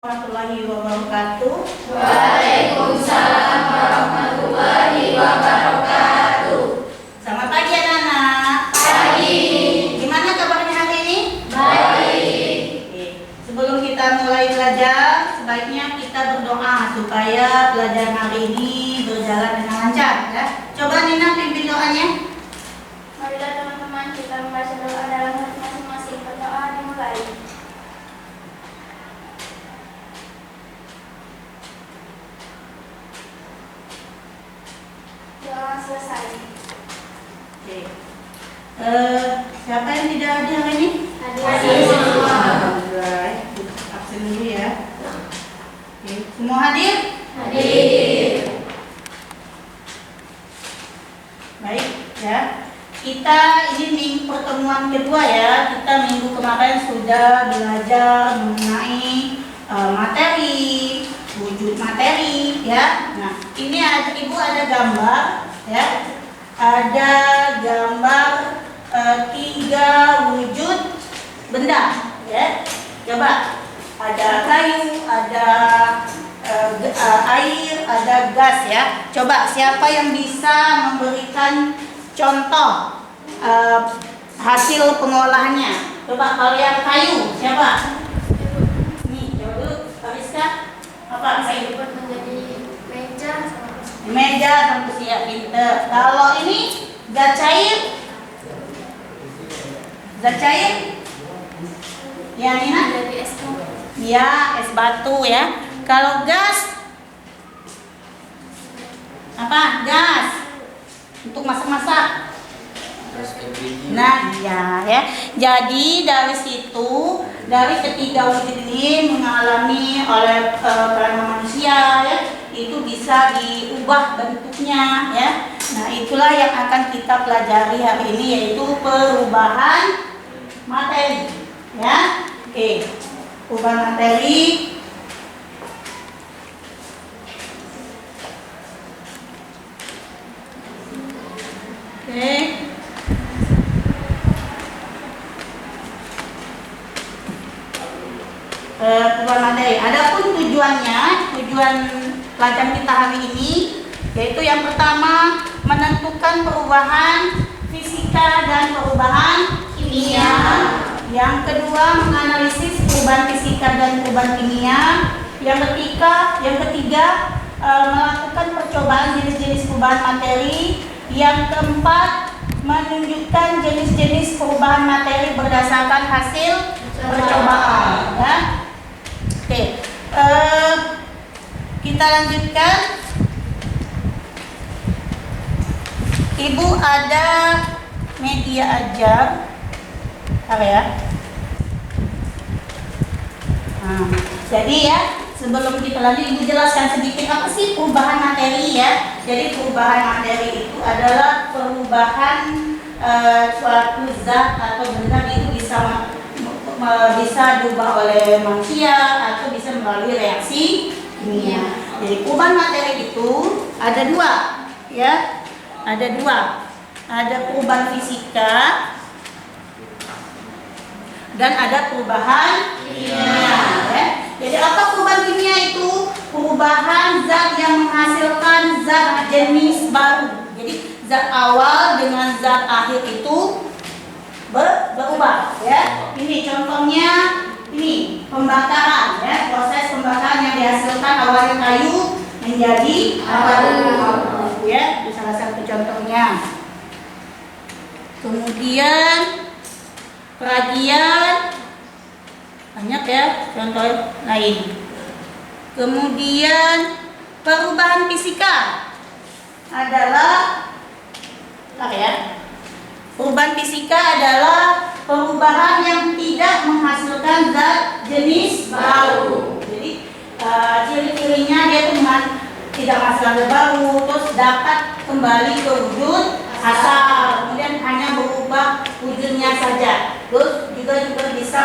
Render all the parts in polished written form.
Warahmatullahi wabarakatuh. Waalaikumsalam warahmatullahi wabarakatuh. Selamat pagi anak-anak. Pagi. Gimana kabarnya hari ini? Baik. Oke. Sebelum kita mulai belajar, sebaiknya kita berdoa supaya pelajaran hari ini berjalan dengan lancar ya. Coba Nina pimpin doanya. Marilah teman-teman kita membaca doa dalam hati masing-masing. Berdoa dimulai. Doa selesai. Oke. Siapa yang tidak hadir hari ini? Hadir semua. Alhamdulillah. Absen dulu ya. Oke. Semua hadir? Hadir. Baik ya. Kita ini pertemuan kedua ya. Kita minggu kemarin sudah belajar mengenai materi, wujud materi ya. Nah, ini Ibu ada gambar ya. Ada gambar 3 wujud benda ya. Coba ada kayu, ada air, ada gas ya. Coba siapa yang bisa memberikan contoh hasil pengolahannya? Coba kalau yang kayu siapa? Nih, coba dulu, Kariska. Apa kayu? Dapat menjadi meja. Meja tentu siap, pinter. Kalau ini zat cair? Zat cair? Ya Nina? Menjadi es krim. Ya, es batu ya. Kalau gas? Apa? Gas. Untuk masak-masak. Nah, ya. Jadi dari situ, dari ketiga wujud ini mengalami oleh karena manusia ya, itu bisa diubah bentuknya ya. Nah, itulah yang akan kita pelajari hari ini, yaitu perubahan materi ya. Oke. Perubahan materi. Oke. Perubahan materi. Adapun tujuan pelajaran kita hari ini, yaitu yang pertama menentukan perubahan fisika dan perubahan kimia. Yang kedua menganalisis perubahan fisika dan perubahan kimia. Yang ketiga melakukan percobaan jenis-jenis perubahan materi. Yang keempat menunjukkan jenis-jenis perubahan materi berdasarkan hasil percobaan ya. Oke, kita lanjutkan. Ibu ada media ajar ya. Nah, jadi ya, sebelum kita lanjut, Ibu jelaskan sedikit apa sih perubahan materi ya. Jadi perubahan materi itu adalah perubahan suatu zat atau benda itu bisa diubah oleh manusia atau bisa melalui reaksi kimia. Jadi perubahan materi itu ada dua ya. Ada perubahan fisika dan ada perubahan kimia ya. Jadi apa perubahan kimia itu? Perubahan zat yang menghasilkan zat jenis baru. Jadi zat awal dengan zat akhir itu berubah ya. Ini contohnya, ini pembakaran ya, proses pembakaran yang dihasilkan awalnya kayu menjadi batu ya. Itu salah satu contohnya. Kemudian peragian, banyak ya contoh lain. Kemudian perubahan fisika adalah perubahan fisika adalah perubahan yang tidak menghasilkan zat jenis baru. Jadi ciri-cirinya dia itu tidak menghasilkan zat baru, terus dapat kembali ke wujud asal, kemudian hanya berubah wujudnya saja. Terus juga bisa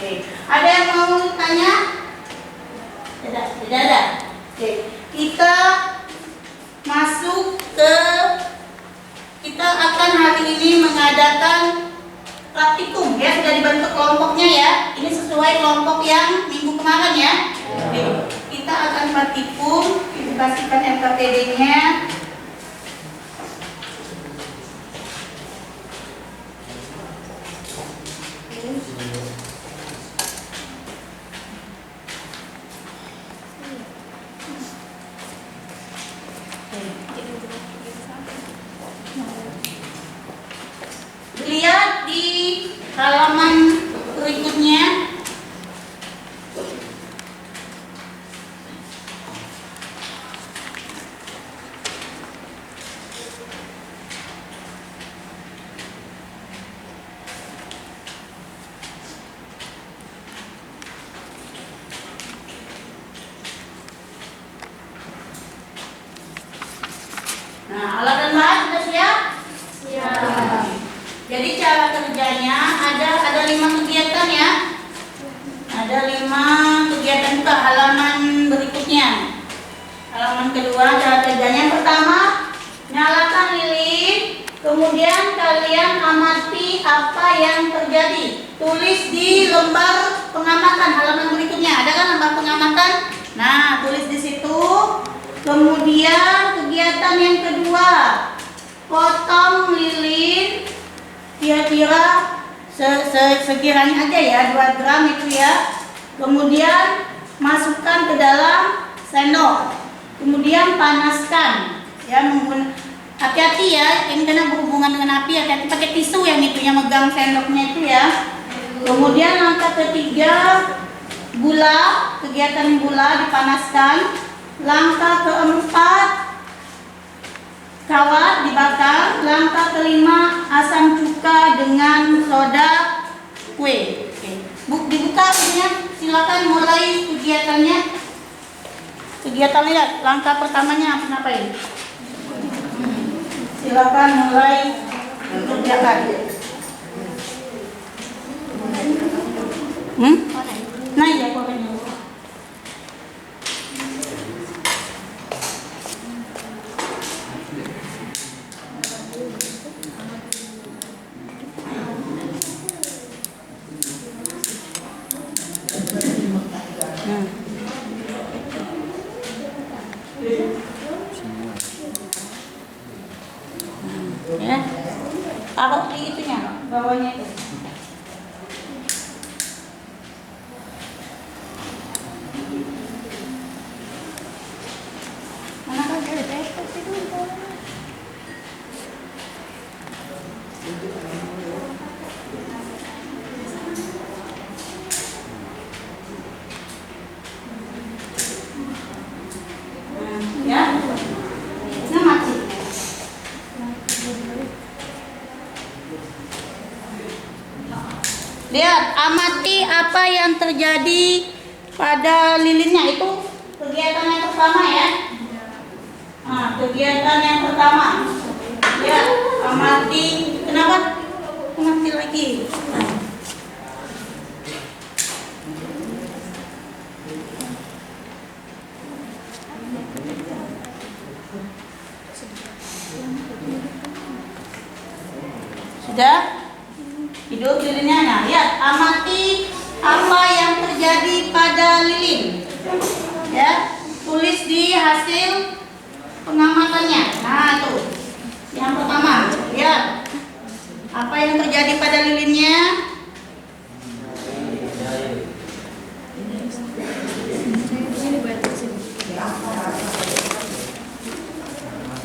Oke. Ada yang mau tanya? Tidak ada. Oke. Kita akan hari ini mengadakan praktikum ya, sudah dibentuk kelompoknya ya. Ini sesuai kelompok yang minggu kemarin ya. Oke. Kita akan praktikum, ibu kasihkan LKPD-nya. Lihat di halaman berikutnya. Nah, alat dan bahan sudah siap? Siap. Jadi cara kerjanya ada 5 kegiatan ya. Ada 5 kegiatan juga halaman berikutnya. Halaman kedua cara kerjanya, pertama nyalakan lilin, kemudian kalian amati apa yang terjadi. Tulis di lembar pengamatan halaman berikutnya. Ada kan lembar pengamatan? Nah, tulis di situ. Kemudian kegiatan yang kedua, potong lilin kira-kira sekiranya aja ya, 2 gram itu ya. Kemudian masukkan ke dalam sendok. Kemudian panaskan ya, hati-hati ya, ini karena berhubungan dengan api, hati-hati pakai tisu yang itu yang megang sendoknya itu ya. Kemudian langkah ketiga, gula, kegiatan gula dipanaskan. Langkah keempat, kawat dibakar. Langkah kelima, asam cuka dengan soda kue. Oke. Dibuka ya, silakan mulai kegiatannya. Kegiatan lihat, langkah pertamanya ngapain? Silakan mulai kerjakan. Nah ya pokoknya. Ya, taruh di itunya, bawahnya itu. Mana kan ada laptop itu? Ya, nah mati. Lihat, amati apa yang terjadi pada lilinnya. Itu kegiatan yang pertama ya. Nah, kegiatan yang pertama. Lihat, amati. Kenapa? Amati lagi. Sudah? Hidup lilinnya. Nah, lihat, amati apa yang terjadi pada lilin. Ya, tulis di hasil pengamatannya. Nah, itu yang pertama. Lihat, apa yang terjadi pada lilinnya.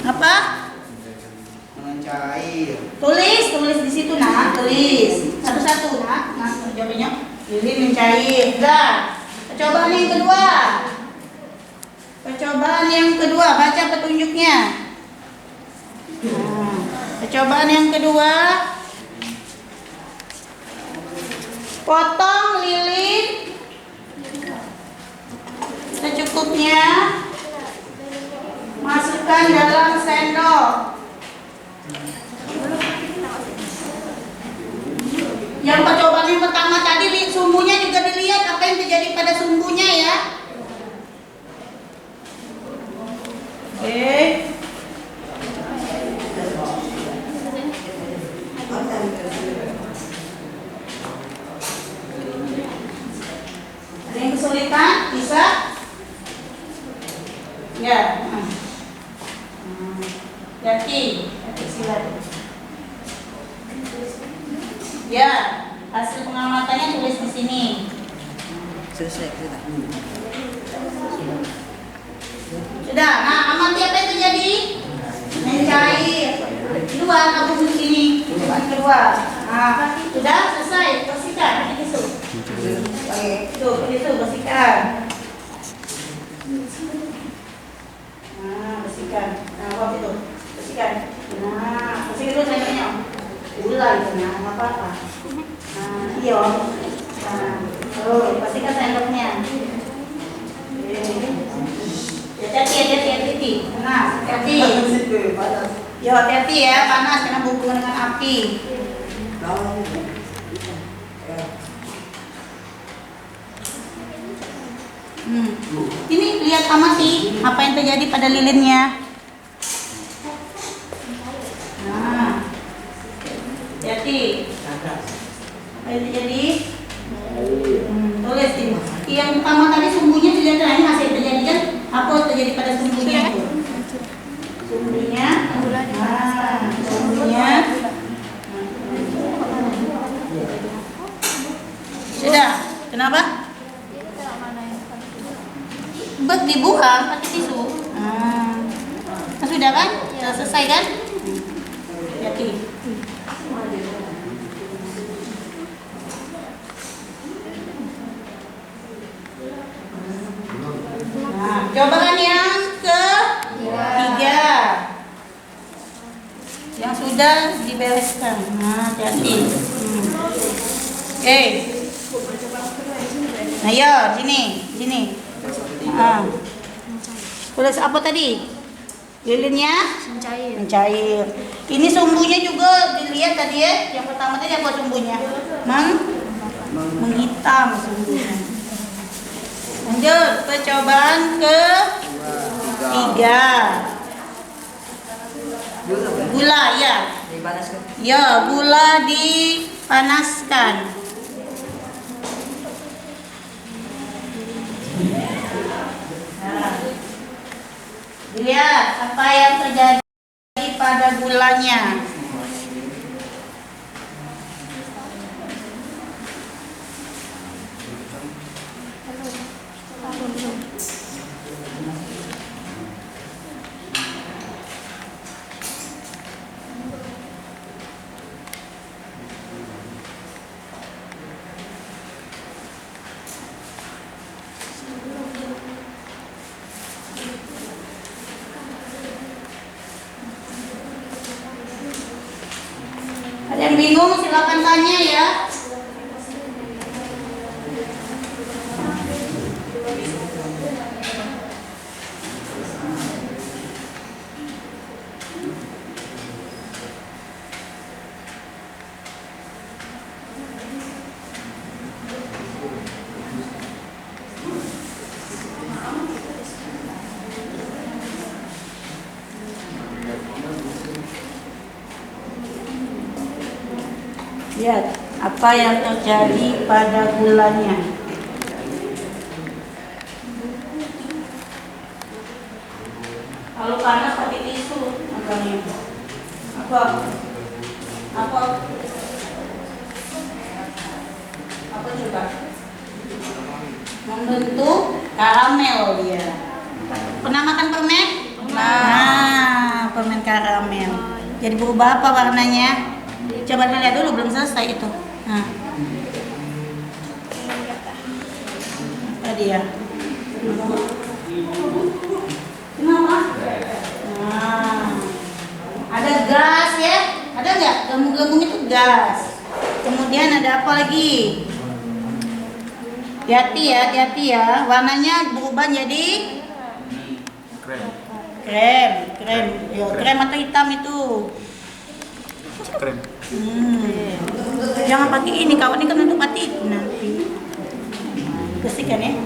Apa? Mencair. Tulis di situ nak, tulis satu-satu nak. Nah, jawabannya lilin mencair. Dah. Percobaan yang kedua. Percobaan yang kedua, baca petunjuknya. Nah, percobaan yang kedua, potong lilin secukupnya, masukkan dalam sendok. Yang percobaan yang pertama tadi, sumbunya juga dilihat apa yang terjadi pada sumbunya ya. Oke. bersihkan, bisa? Ya. Hati sila. Ya, hasil pengamatannya tulis di sini. Selesai kita. Sudah, nah amati apa yang terjadi? Mencair. Kedua, tabung di sini. Kedua. Nah, sudah selesai. Bersihkan, pakai tisu. Oke, tisu bersihkan. Nah, bersihkan. Nah, apa itu? Bersihkan. Nah, bersihkan dulu sendoknya. Ulah itu, nah, nggak apa-apa. Nah, iya. Nah, bersihkan sendoknya. Hati-hati. Nah, hati. Yo, hati-hati ya, panas karena berhubungan dengan api. Ini lihat amati apa yang terjadi pada lilinnya. Nah, hati. Apa yang terjadi? Tulis ini. Yang pertama tadi sumbunya dilihat, ini masih terjadi kan? Apa terjadi pada sumbunya itu? Sumbunya. Nah, sumbunya. Sudah. Kenapa? Dibuang pakai tisu. Sudah kan? Sudah selesai kan? Hati. Nah, cobaan yang ketiga yang sudah dibereskan. Nah, hati. Oke. Nah, yo, sini. Tulis apa tadi? Lilinnya mencair. Ini sumbunya juga dilihat tadi ya. Yang pertama tadi apa sumbunya? Menghitam sumbunya. Lanjut, percobaan ketiga. Gula ya. Ya, gula dipanaskan. Lihat apa yang terjadi pada gulanya. Ada yang bingung silakan tanya ya. Lihat apa yang terjadi pada gulanya. Kalau panas pakai tisu makanya. Apa coba? Membentuk karamel dia. Pernah makan permen? Nah, permen karamel. Jadi berubah apa warnanya? Coba dilihat dulu, belum selesai itu. Nah. Apa dia? Kenapa? Nah. Ada gas ya? Ada nggak? Gelembung-gelembung itu gas. Kemudian ada apa lagi? Hati-hati ya. Warnanya berubah jadi krem. Yo, krem atau hitam itu? Krem. Jangan pakai ini, kawan ini kan untuk mati nanti. Bersihkan ya.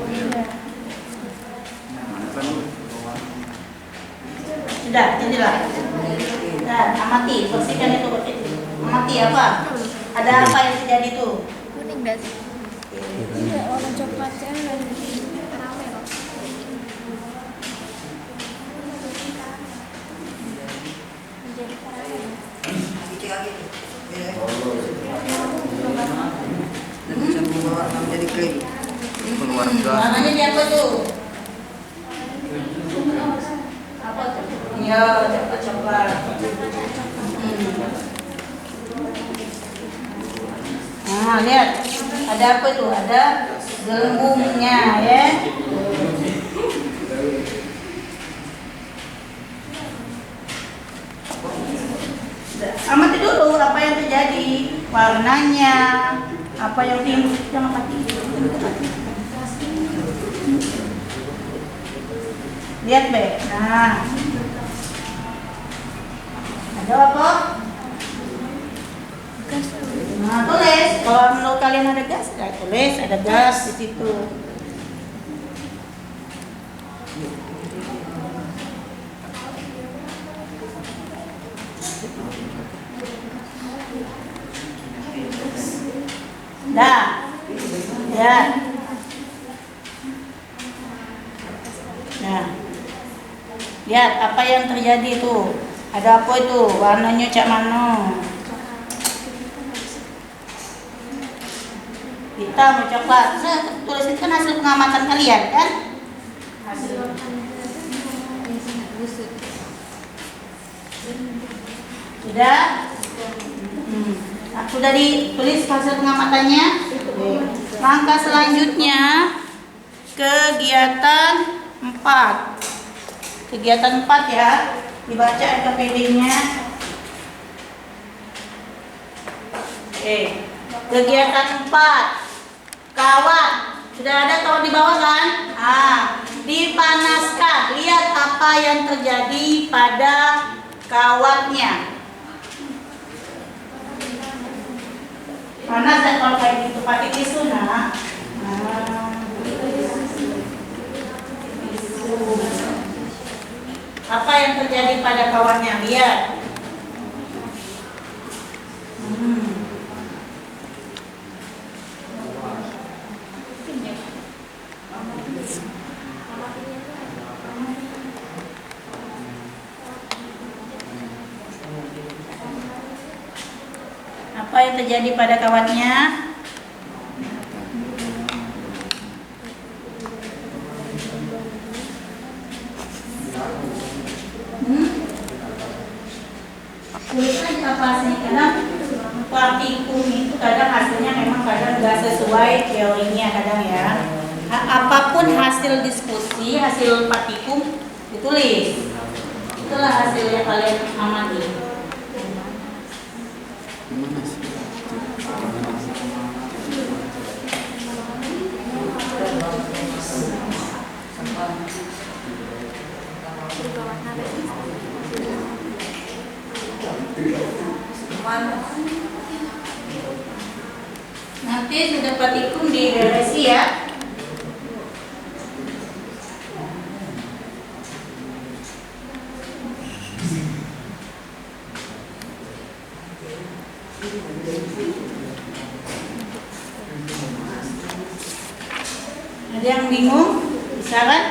Sudah, jadilah. Sudah, amati, bersihkan itu pakai. Amati apa? Ada apa yang terjadi itu? Kuning dah. Iya, warna coklat. Warga. Warnanya di apa tuh? Apa tuh? Ya, coklat. Nah, lihat. Ada apa tuh? Ada gelembungnya ya. Amati dulu apa yang terjadi, warnanya, apa yang timbul. Jangan mati. Lihat Be. Nah, ada apa? Nah, tulis. Kalau menurut kalian ada gas, ya tulis ada gas di situ. Dah, ya. Nah, lihat apa yang terjadi tuh. Ada apa itu? Warnanya cak mano? Hitam, coklat. Nah, tulis itu kan hasil pengamatan kalian kan? Hasil. Sudah? Sudah ditulis hasil pengamatannya. Langkah selanjutnya kegiatan 4. Kegiatan 4 ya. Dibaca NKPD-nya. Kegiatan 4. Kawat. Sudah ada kawat di bawah kan? Dipanaskan. Lihat apa yang terjadi pada kawatnya. Panas dan kalau kayak gitu pakai tisu nak. Tisu. Apa yang terjadi pada kawannya? Lihat. Apa yang terjadi pada kawatnya? Tulis aja apa hasilnya. Kadang partikum itu kadang hasilnya memang kadang nggak sesuai teorinya kadang ya. Apapun hasil diskusi, hasil partikum ditulis. Itulah hasilnya kalian amati. Nanti sudah partikum direvisi ya. Ada yang bingung? Bisa kan?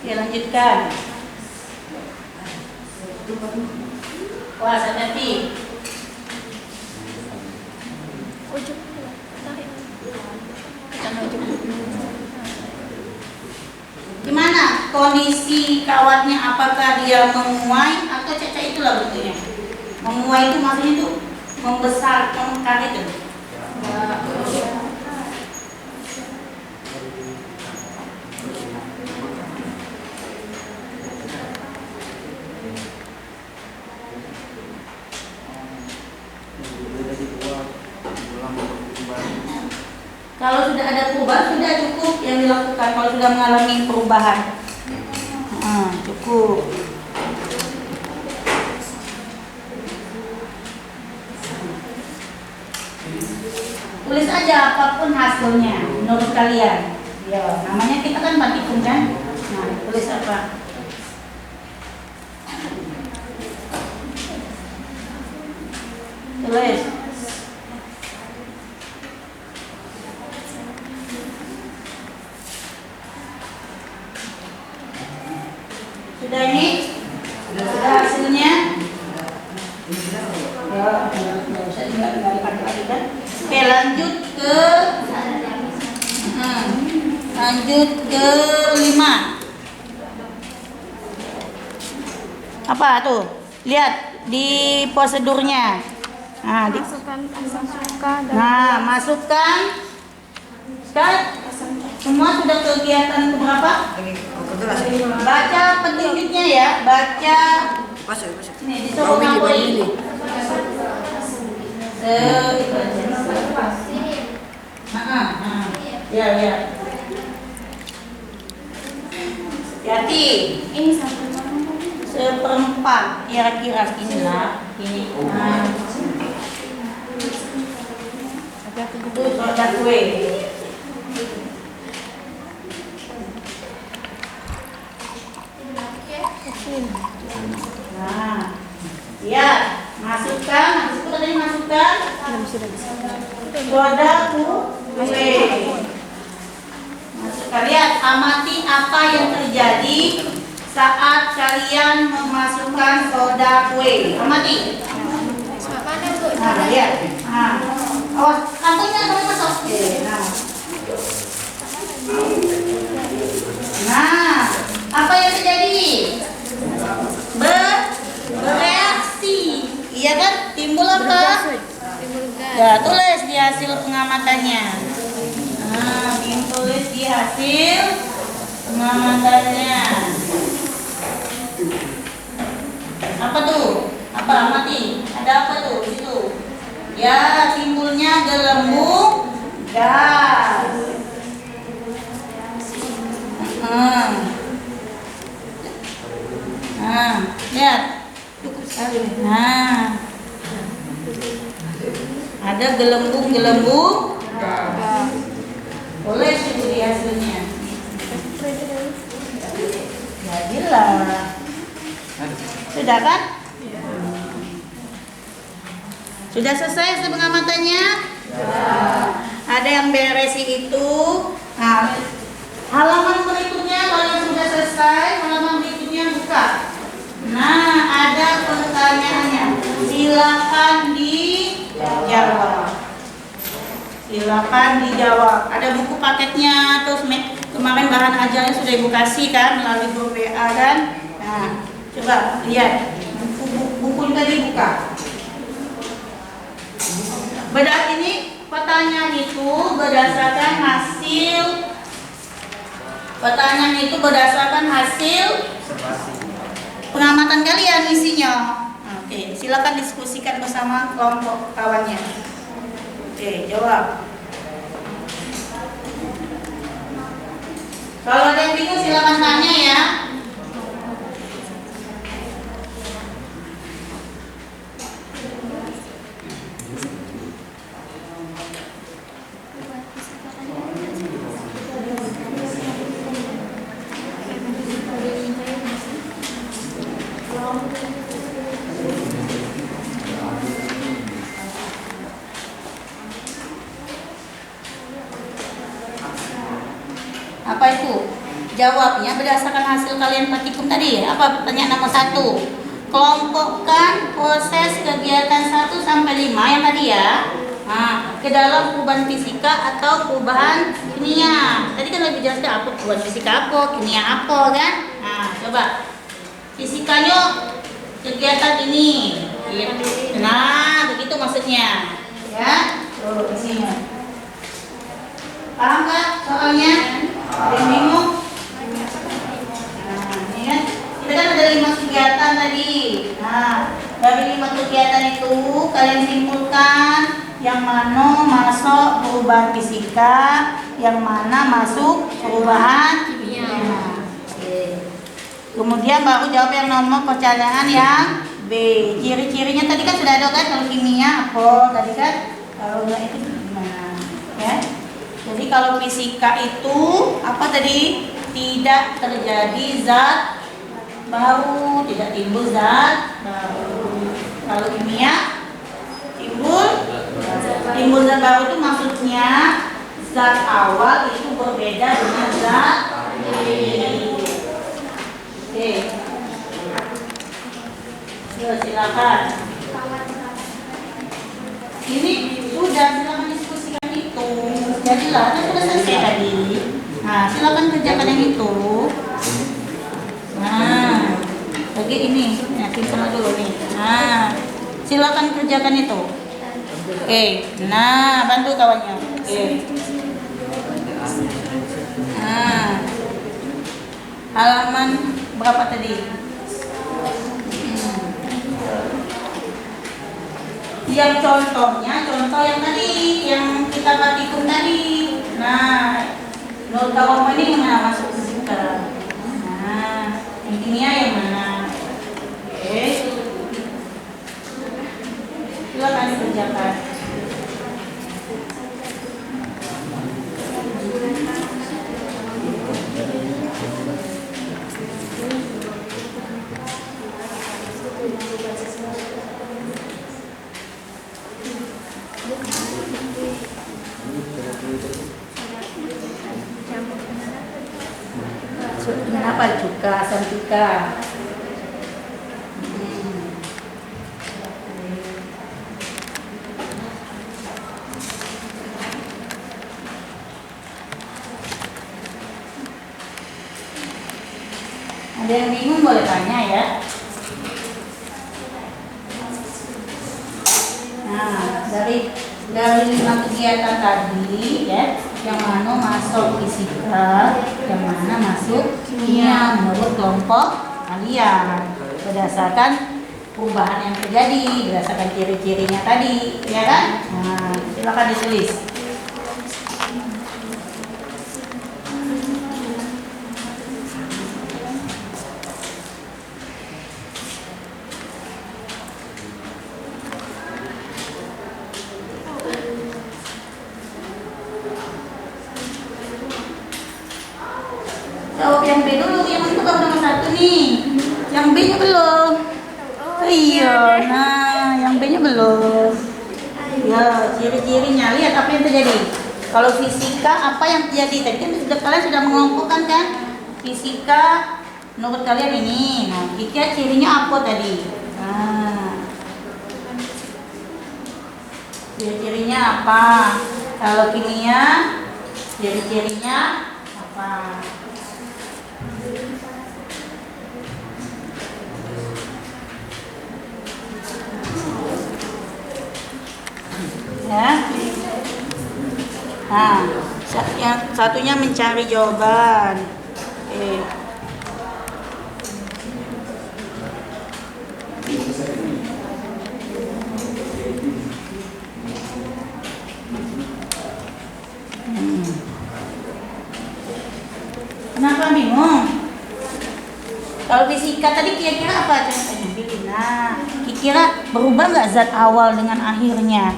Ya lanjutkan. Wah, hati-hati. Gimana kondisi kawatnya? Apakah dia menguai atau caca itulah bentuknya? Menguai itu maksudnya itu membesar, mengekar itu. Kalau sudah ada perubahan sudah cukup yang dilakukan. Kalau sudah mengalami perubahan, cukup. Tulis aja apapun hasilnya menurut kalian. Ya, namanya kita kan partikum kan. Nah, tulis apa? Tulis. Sudah ini? Sudah hasilnya? Ya, nggak usah tinggal dipakai lagi kan? Oke, lanjut ke Lanjut ke 5. Apa tuh? Lihat di prosedurnya. Nah, Masukkan asam suka dan masukkan. Sekarang semua sudah kegiatan keberapa? Baca petunjuknya ya. Baca. Masuk, masuk. Nih disuruh ngaku ini. Ya, ya. Hati. ini satu Seperempat kira-kira inilah ini. Itu soda kue. Nah, ya masukkan. Habis itu tadi masukkan soda kue. Masukkan. Lihat, amati apa yang terjadi saat kalian memasukkan soda kue. Amati. mana Bu? Nah, lihat. Nah, awas kantongnya sampai masuk. Oke, nah, apa yang terjadi? Bereaksi. Iya kan? Timbul apa? Ya, tulis di hasil pengamatannya. Nah, tulis di hasil pengamatannya. Apa tuh? Apa amati? Ada apa tuh di situ? Ya, timbulnya gelembung gas. Lihat. Nah, ada gelembung-gelembung. Boleh di hasilnya. Jadilah. Sudah kan? Sudah selesai pengamatannya? Ada yang beres itu. Nah, halaman berikutnya kalau yang sudah selesai, halaman berikutnya buka. Nah, ada pertanyaannya. Silakan dijawab. Silakan dijawab. Ada buku paketnya, terus kemarin bahan ajarnya sudah Ibu kasih kan melalui grup WA kan? Nah, coba lihat. Buku tadi buka. Berarti ini pertanyaan itu berdasarkan hasil pengamatan kalian isinya. Oke, silakan diskusikan bersama kelompok kawannya. Oke, jawab. Kalau ada yang bingung silakan tanya ya. Apa itu? Jawabnya berdasarkan hasil kalian praktikum tadi. Apa pertanyaan nomor 1? Kelompokkan proses kegiatan 1 sampai 5 yang tadi ya. Nah, ke dalam perubahan fisika atau perubahan kimia. Tadi kan lebih jelas apa perubahan fisika apa, kimia apa kan? Nah, coba. Fisikanya kegiatan ini. Nah, begitu maksudnya. Ya. Tuh, isinya. Paham nggak soalnya? Ada yang bingung? Nah, ini kan kita kan ada 5 kegiatan tadi. Nah, dari 5 kegiatan itu kalian simpulkan yang mana masuk perubahan fisika, yang mana masuk perubahan kimia. Oke. Kemudian baru jawab yang nomor percayaan yang B. Ciri-cirinya tadi kan sudah ada kan, kalau kimia apa tadi kan? Kalau enggak itu gimana? Ya. Jadi kalau fisika itu apa tadi? Tidak terjadi zat baru, tidak timbul zat baru. Kalau kimia timbul zat baru itu maksudnya zat awal itu berbeda dengan zat akhir. Oke. Yuk, silakan. Ini sudah silakan diskusikan itu. Jadilah, kan sudah selesai tadi. Nah, silakan kerjakan yang itu. Nah, lagi ini, yakin sama dulu nih. Nah, silakan kerjakan itu. Oke, nah bantu kawannya. Oke. Nah, halaman berapa tadi? Yang contohnya, contoh yang tadi, yang kita praktikum tadi. Nah, menurut kamu ini yang mana masuk ke situ? Nah, yang kimia yang mana? Oke. Silakan dikerjakan. Kenapa cuka, asam cuka? Ada yang bingung boleh tanya ya. Nah, dari 5 kegiatan tadi ya, yang mana masuk fisika, yang mana masuk kimia menurut kelompok kalian berdasarkan perubahan yang terjadi, berdasarkan ciri-cirinya tadi, ya kan? Nah, silakan ditulis. Jawab yang B dulu, yang itu baru nomor 1 nih. Yang B-nya belum. Iya, nah yang B-nya belum. Ya, ciri-cirinya. Lihat apa yang terjadi. Kalau fisika, apa yang terjadi? Tadi kan kalian sudah mengelompokkan kan? Fisika, menurut kalian ini. Nah, kira cirinya apa tadi? Nah, ciri-cirinya apa? Kalau kimia, ciri-cirinya apa? Ya. Nah, yang satunya mencari jawaban. Oke. Kenapa bingung? Kalau fisika tadi kira-kira apa contohnya? Nah, kira-kira berubah nggak zat awal dengan akhirnya?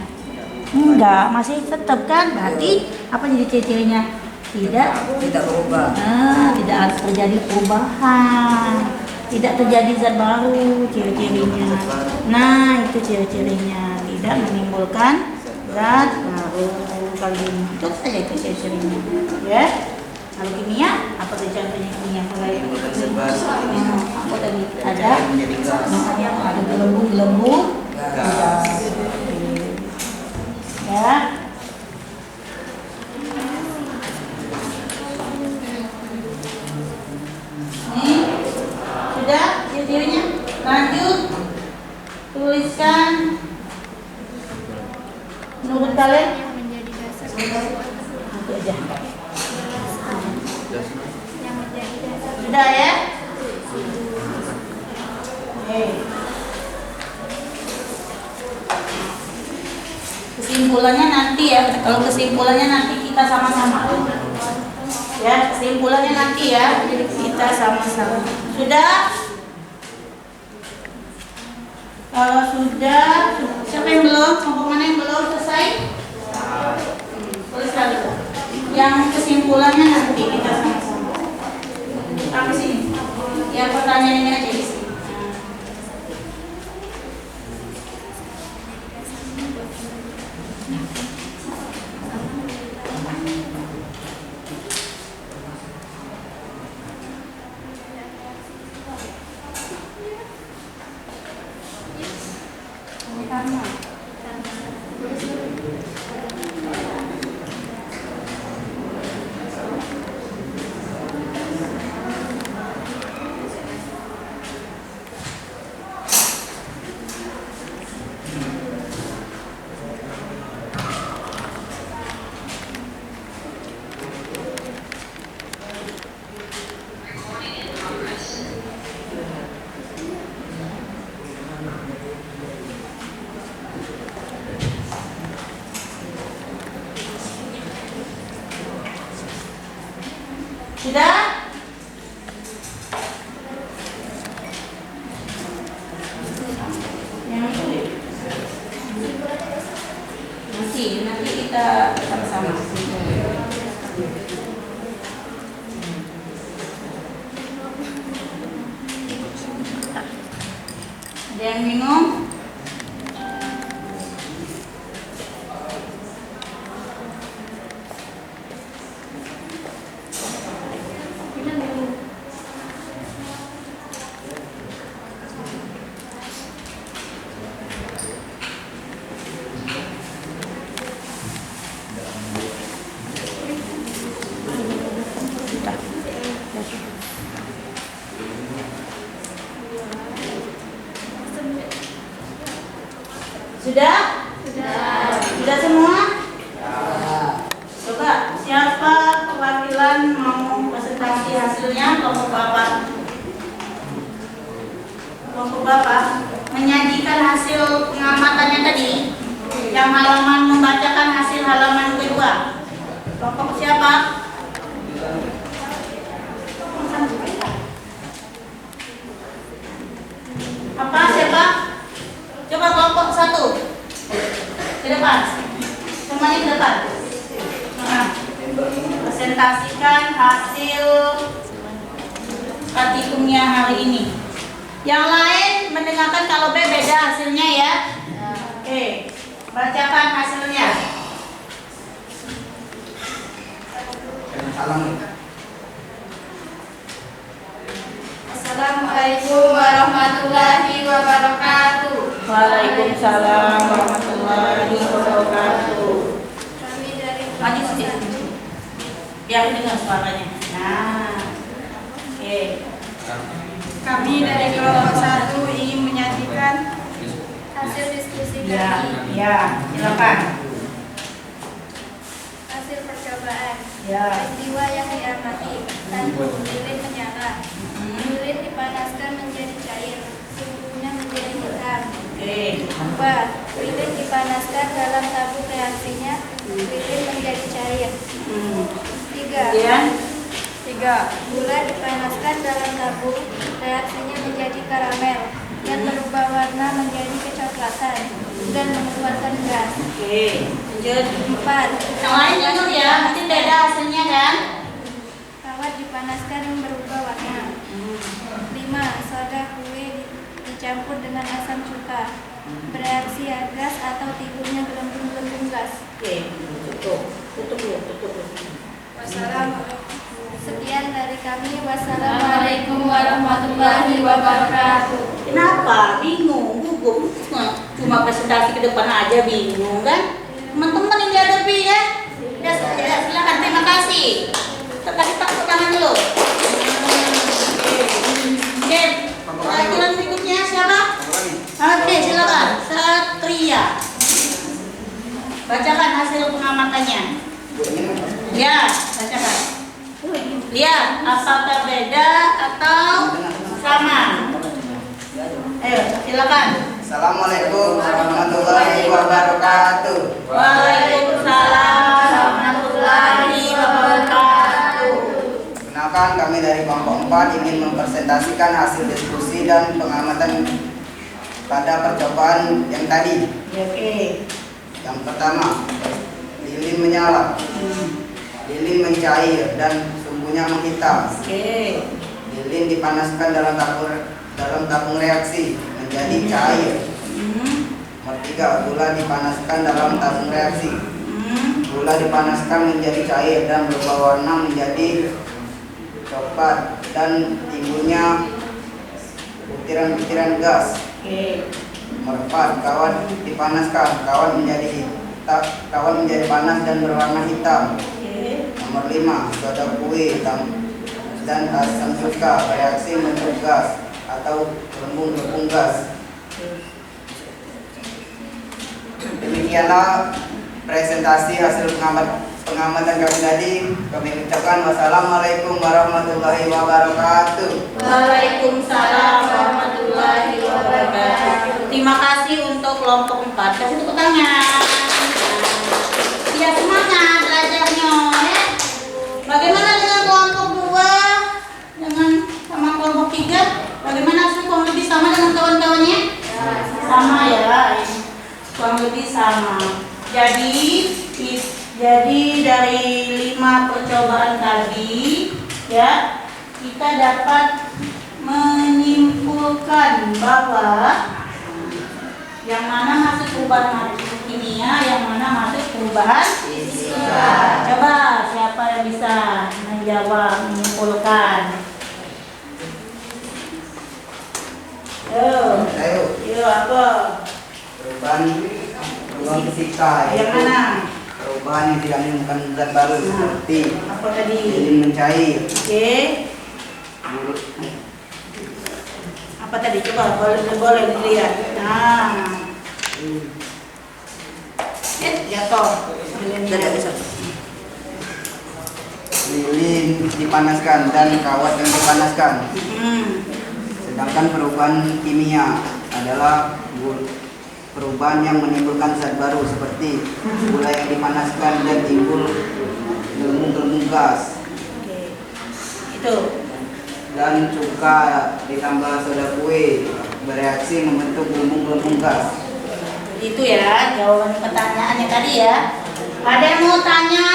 Enggak, masih tetap kan? Berarti apa jadi ciri-cirinya? Tidak berubah. Tidak terjadi perubahan, tidak terjadi zat baru, ciri-cirinya. Nah, itu ciri-cirinya, tidak menimbulkan zat baru. Kali ini itu saja itu ciri-cirinya, ya. Kalau kimia, apa tuh contohnya kimia? Apa tadi ada? Ada gelembung-gelembung. Ya. Ini sudah ciri-cirinya. Lanjut, tuliskan menurut kalian Yang menjadi dasar. itu aja. Yang menjadi dasar. Sudah ya. Oke. Kesimpulannya nanti ya. Kalau kesimpulannya nanti kita sama-sama. Ya, kesimpulannya nanti ya. Kita sama-sama. Sudah? Kalau sudah, siapa yang belum? Kelompok mana yang belum selesai? Tulis lagi. Yang kesimpulannya nanti kita sama-sama. Sampai sini. Yang pertanyaan ini aja di sini. Karena Sudah? Yang sulit. Nanti kita sama-sama. Ada yang minum? Sudah? Sudah semua? Coba siapa perwakilan mau presentasi hasilnya? Kelompok Bapak menyajikan hasil pengamatannya tadi. Yang halaman membacakan hasil halaman kedua. Kelompok siapa? Apa siapa? Coba kelompok 1 ke depan, semuanya ke depan. Nah, presentasikan hasil praktikumnya hari ini. Yang lain mendengarkan, kalau beda hasilnya ya. Oke, bacakan hasilnya. Assalamualaikum warahmatullahi wabarakatuh. Waalaikumsalam warahmatullahi wabarakatuh. Kami dari Maju sedikit, biar dengar suaranya. Nah, oke. Kami dari kelompok 1 ingin menyajikan hasil diskusi Ya, kami. ya, silakan. Hasil percobaan. Ya. Peristiwa yang diamati. 1. Lilin menyala. Lilin dipanaskan menjadi cair. Suhunya menjadi hitam. Oke. 2. Lilin dipanaskan dalam tabung reaksinya. Lilin menjadi cair. 3. Kemudian 3. Gula dipanaskan dalam tabung, reaksinya menjadi karamel yang berubah warna menjadi kecoklatan dan mengeluarkan gas. oke, lanjut. 4. Yang lain dengar ya, mungkin beda hasilnya kan? Kawat dipanaskan yang berubah warna. 5. Soda kue dicampur dengan asam cuka, bereaksi gas atau timbulnya gelembung-gelembung gas. Oke, tutup dulu. Wassalamualaikum. Sekian dari kami. Wassalamualaikum warahmatullahi wabarakatuh. Kenapa? Bingung, gugup. Cuma presentasi ke depan aja bingung kan? Teman-teman yang dihadapi ya. Ya, silakan, terima kasih. Kasih tepuk tangan dulu. Oke, pelajaran berikutnya siapa? Oke, silakan. Satria. Bacakan hasil pengamatannya. Ya, bacakan. Lihat, apakah beda atau sama? Ayo, silakan. Assalamualaikum warahmatullahi wabarakatuh. Waalaikumsalam warahmatullahi wabarakatuh. Perkenalkan, kami dari kelompok 4 ingin mempresentasikan hasil diskusi dan pengamatan pada percobaan yang tadi. Oke. Yang pertama, lilin menyala, lilin mencair dan sumbunya menghitam. Oke. Lilin dipanaskan dalam tabung reaksi menjadi cair. Nomor 3, gula dipanaskan dalam tabung reaksi. Gula dipanaskan menjadi cair dan berubah warna menjadi coklat dan timbulnya butiran-butiran gas. Oke. Nomor 4, kawat dipanaskan, kawat menjadi panas dan berwarna hitam. Oke. Nomor 5, soda kue dan asam cuka reaksi membentuk gas atau gelembung-gelembung gas. Demikianlah presentasi hasil pengamatan kami tadi. Kami ucapkan wassalamualaikum warahmatullahi wabarakatuh. Waalaikumsalam warahmatullahi wabarakatuh. Terima kasih untuk kelompok 4. Kasih tepuk tangan. Ya, semangat belajarnya ya. Bagaimana dengan kelompok 2? ya, kita dapat menyimpulkan bahwa yang mana masuk perubahan kimia, yang mana masuk perubahan fisika. Coba siapa yang bisa menjawab, menyimpulkan? Yuk apa? Perubahan fisika Yang yaitu mana? perubahan yang tidak menimbulkan zat baru seperti Apa tadi? jadi mencair. Oke. Apa tadi? Coba boleh dilihat. Nah. Jatuh. Tidak bisa. Lilin dipanaskan dan kawat yang dipanaskan. Sedangkan perubahan kimia adalah perubahan yang menimbulkan zat baru seperti gula yang dipanaskan dan timbul gelembung-gelembung gas. Oke. Itu. Dan cuka ditambah soda kue bereaksi membentuk gelembung-gelembung gas. Itu ya jawaban pertanyaannya tadi ya. Ada yang mau tanya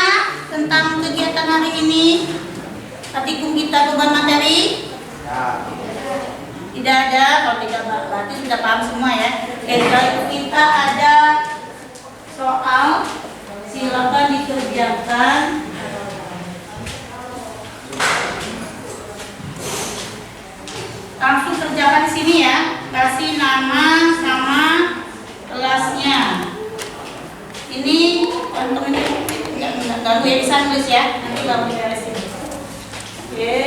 tentang kegiatan hari ini? Praktikum kita beban materi? Ya, Tidak ada. Kalau tidak berarti sudah paham semua ya. Oke, kalau kita ada soal, silakan dikerjakan. Langsung kerjakan di sini ya. Kasih nama sama kelasnya. Ini teman-teman nggak ganggu ya, bisa nulis ya. Nanti baru beresin. Oke.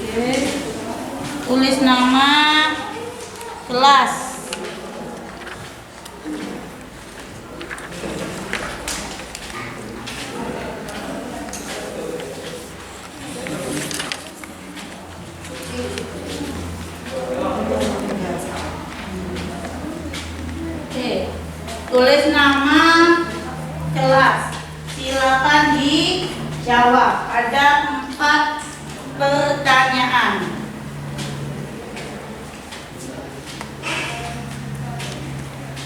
Oke. Tulis nama kelas. Tulis nama kelas. Silakan dijawab. Ada 4 pertanyaan.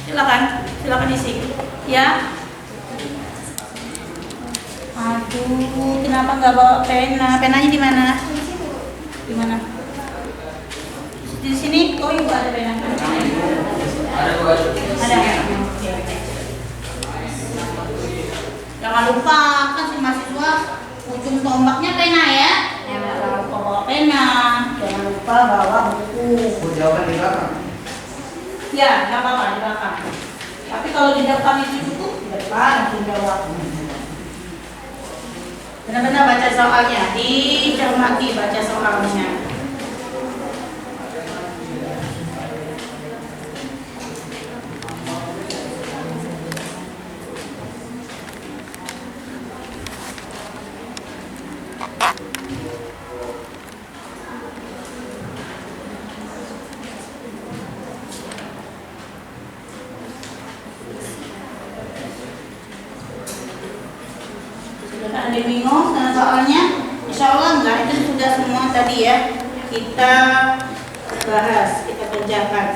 Silakan isi. Ya. Aduh, kenapa nggak bawa pena? Penanya di mana? Di mana? Di sini. Oh, ibu ada pena. Ada. Jangan lupa kan si mahasiswa ujung tombaknya pena ya. Jangan lupa bawa pena. Jangan lupa bawa buku. jawaban di belakang. Ya, nggak apa-apa di belakang. Tapi kalau di depan itu cukup, di depan langsung jawab. Benar-benar baca soalnya, dicermati baca soalnya. Ada yang bingung dengan soalnya? Insya Allah enggak, itu sudah semua tadi ya kita bahas, kita kerjakan.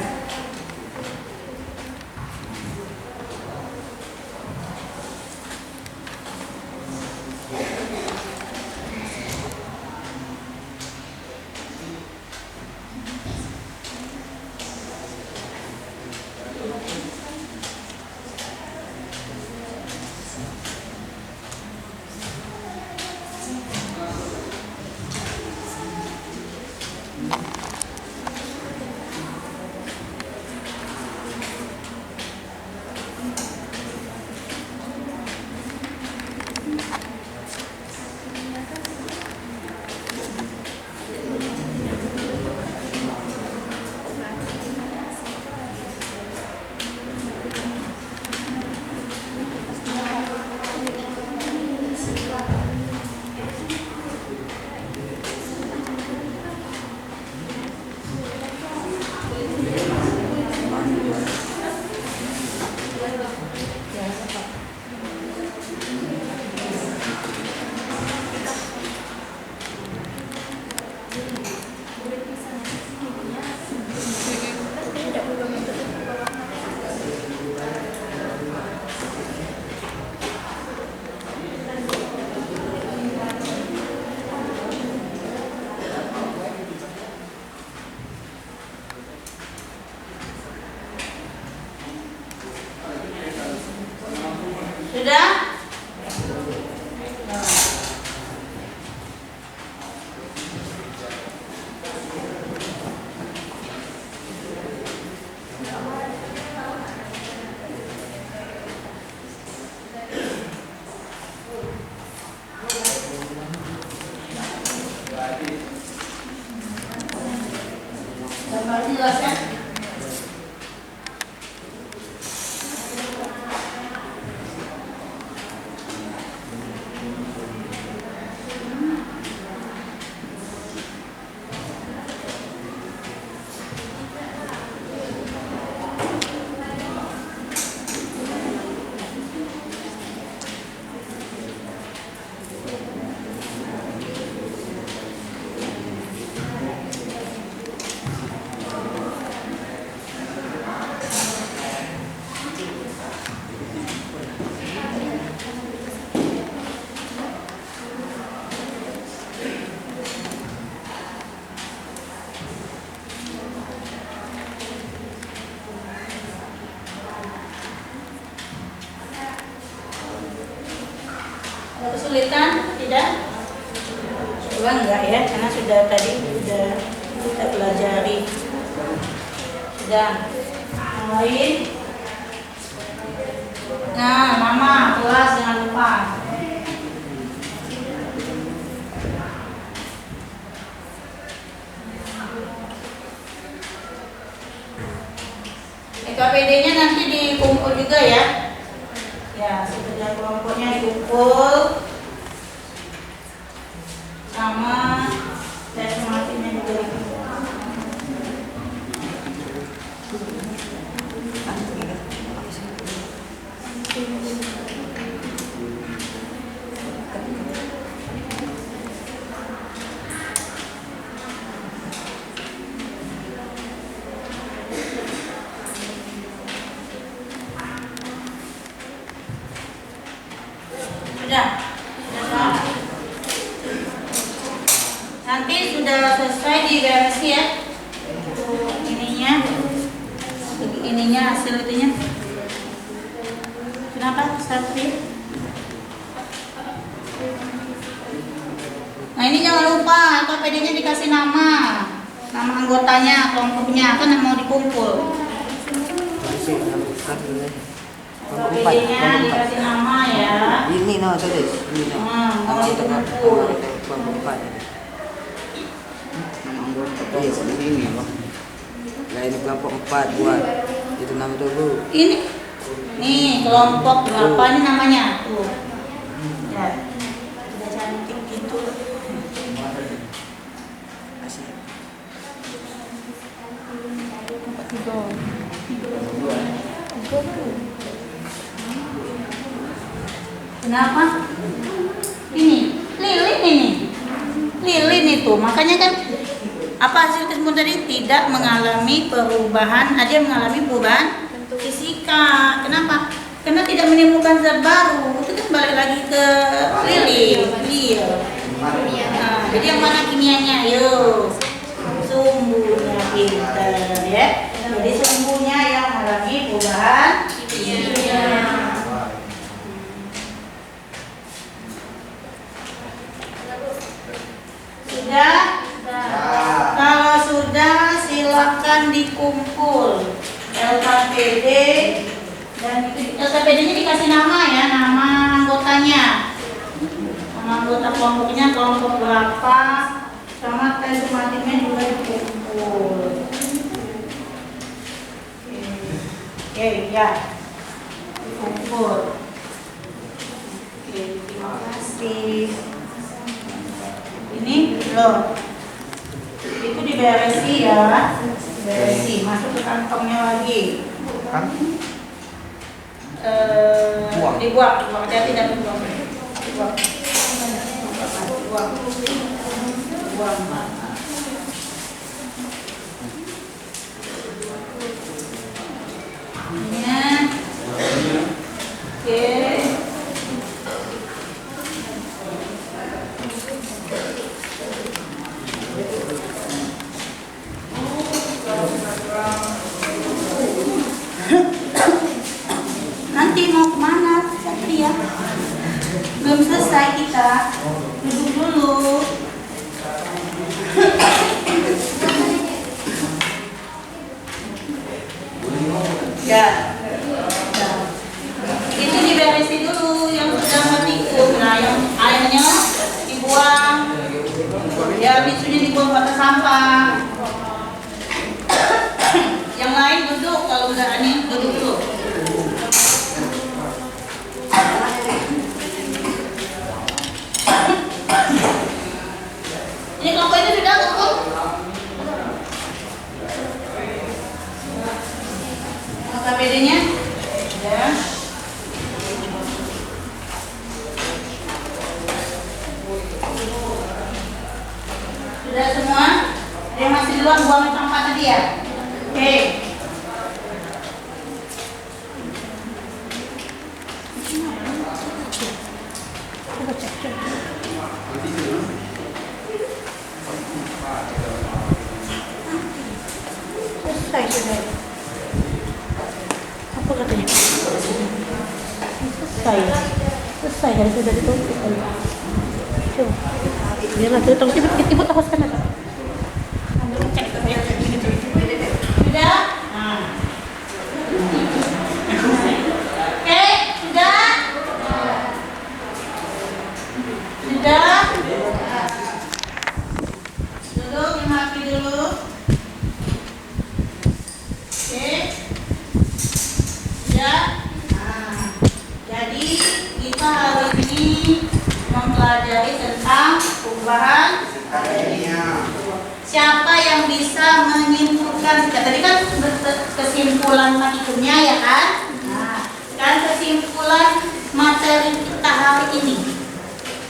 Ada kesulitan? Tidak? Coba enggak ya, karena sudah tadi sudah kita pelajari. Sudah. Yang lain? Nah, mama, kelas jangan lupa. KPD-nya nanti dikumpul juga ya. Ya, setelah kelompoknya dikumpul sama tes matinya juga dikumpul. Sudah. Nanti sudah selesai diberesin ya. Ininya hasil itunya. Kenapa Satri? Nah ini jangan lupa KPD-nya dikasih nama anggotanya, kelompoknya kan mau dikumpul. KPD-nya dikasih nama ya. Ini no tulis. Ini no. Mau dikumpul. Kelompok 4. Nama anggota ini Bang. Lah ini kelompok 4 buat. Itu nama dulu. Ini nih kelompok berapa ini namanya tuh ya udah cantik gitu. Kenapa ini lilin itu makanya kan apa hasil tersebut tadi tidak mengalami perubahan, ada yang mengalami perubahan fisika. Kenapa? Karena tidak menimbulkan zat baru. Itu kan balik lagi ke lilin. Iya. Nah, jadi yang mana kimianya? Yuk, sumbunya kita ya. Jadi sumbunya yang mengalami perubahan kimia. Sudah? Kalau sudah silakan dikumpul LKPD dan LKPD-nya dikasih nama ya, nama anggotanya, nama anggota kelompoknya, kelompok berapa, sama tes sumatifnya juga dikumpul. Oke, ya, dikumpul. Oke, terima kasih. Ini loh. Itu diberesi ya, diberesi, masuk ke kantongnya lagi. Dibuang, hati-hati dan dibuang. Oke. Nanti mau kemana Satria? Belum selesai kita, duduk dulu. Ya, itu diberesin dulu yang sudah menikung. Nah, yang airnya dibuang, ya bisunya dibuang pada sampah. Yang lain duduk, kalau udah aneh duduk dulu. Ini kelompok itu sudah kumpul. KPD-nya ya. Sudah semua? Ada yang masih di luar buang sampah tadi ya? Oke. Selesai sudah. Apa katanya? Selesai. selesai kan sudah ditutup kali. Coba. Dia lah tuh ibu hapuskan aja. Cek tuh ya. Sudah? Nah. Oke, sudah? Sudah? Duduk, dimaki dulu. Oke. Ya. Nah, jadi kita hari ini mempelajari tentang perubahan. Siapa yang bisa menyimpulkan? Tadi kan kesimpulan patikumnya ya kan? Nah, sekarang kesimpulan materi kita hari ini.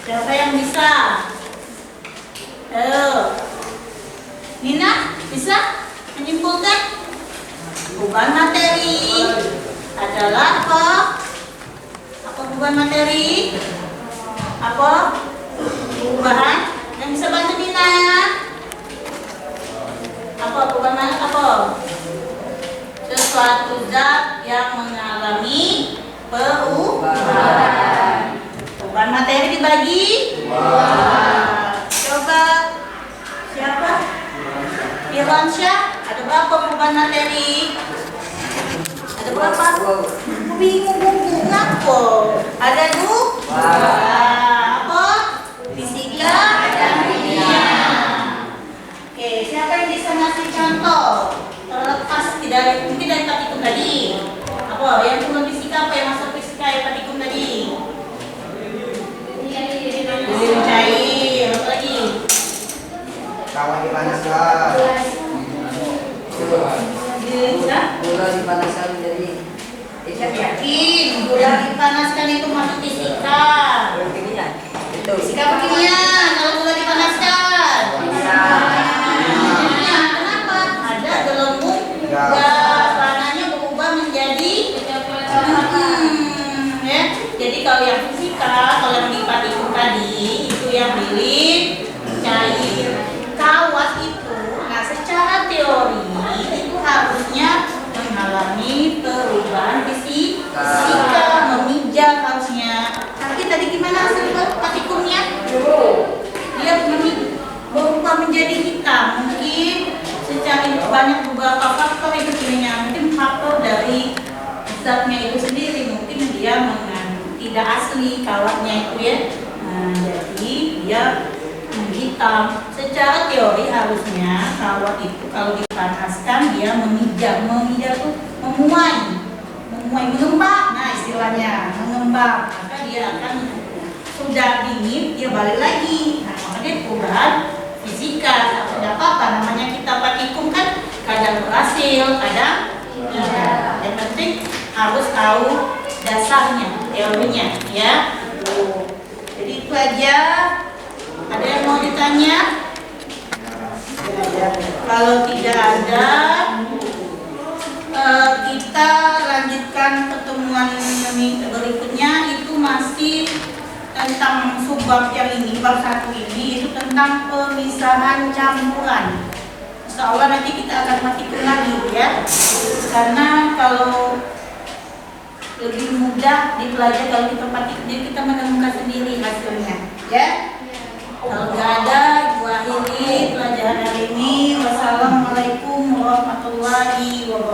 Siapa yang bisa? Nina, bisa menyimpulkan? Perubahan materi adalah apa? Apa perubahan materi? Apa? Perubahan? Yang bisa bantu Nina? Apa perubahan? Apa? Sesuatu zat yang mengalami perubahan. Perubahan materi dibagi? Coba siapa? Irwansyah, ada berapa perubahan materi? Ada berapa? Bingung apa? Ada dua. Apa? Fisika dan kimia. Oke, siapa yang bisa ngasih contoh? Terlepas dari mungkin dari patikum tadi. Apa? Yang turun fisika apa yang masuk fisika yang patikum tadi? Cair. Apa lagi? Kawan dipanaskan. Gula dipanaskan menjadi Yakin, gula dipanaskan itu masuk fisika. kimia. Itu. Fisika apa kimia? Kalau gula dipanaskan. Kimia. Kenapa? Ada gelembung gas, warnanya berubah menjadi ya. Jadi kalau yang fisika, kalau yang di patikum tadi itu yang bilik, cair. Kawat itu, nah secara teori itu harusnya mengalami perubahan fisika, memijak harusnya. Tapi tadi gimana hasil patikumnya? Dia berubah menjadi hitam. Mungkin secara banyak beberapa faktor itu kimia. Mungkin faktor dari zatnya itu sendiri. Mungkin dia mengandung tidak asli kawatnya itu ya. Nah, jadi dia menghitam. Secara teori harusnya kawat itu kalau dipanaskan dia memijak itu memuai, mengembang. Nah istilahnya mengembang, maka dia akan sudah dingin dia balik lagi. Nah makanya perubahan fisika. Tidak apa-apa namanya kita patikum kan kadang berhasil, kadang tidak. Yang penting harus tahu dasarnya, teorinya ya. Jadi itu aja. Ada yang mau ditanya? Kalau tidak ada, kita lanjutkan pertemuan berikutnya. Itu masih tentang subbab yang ini, bab 1 ini, itu tentang pemisahan campuran. Insya Allah nanti kita akan matikan lagi ya. Karena kalau lebih mudah dipelajari kalau kita praktik, jadi kita menemukan sendiri hasilnya ya. Kalau nggak ada, Ibu akhiri pelajaran hari ini. Wassalamualaikum warahmatullahi wabarakatuh.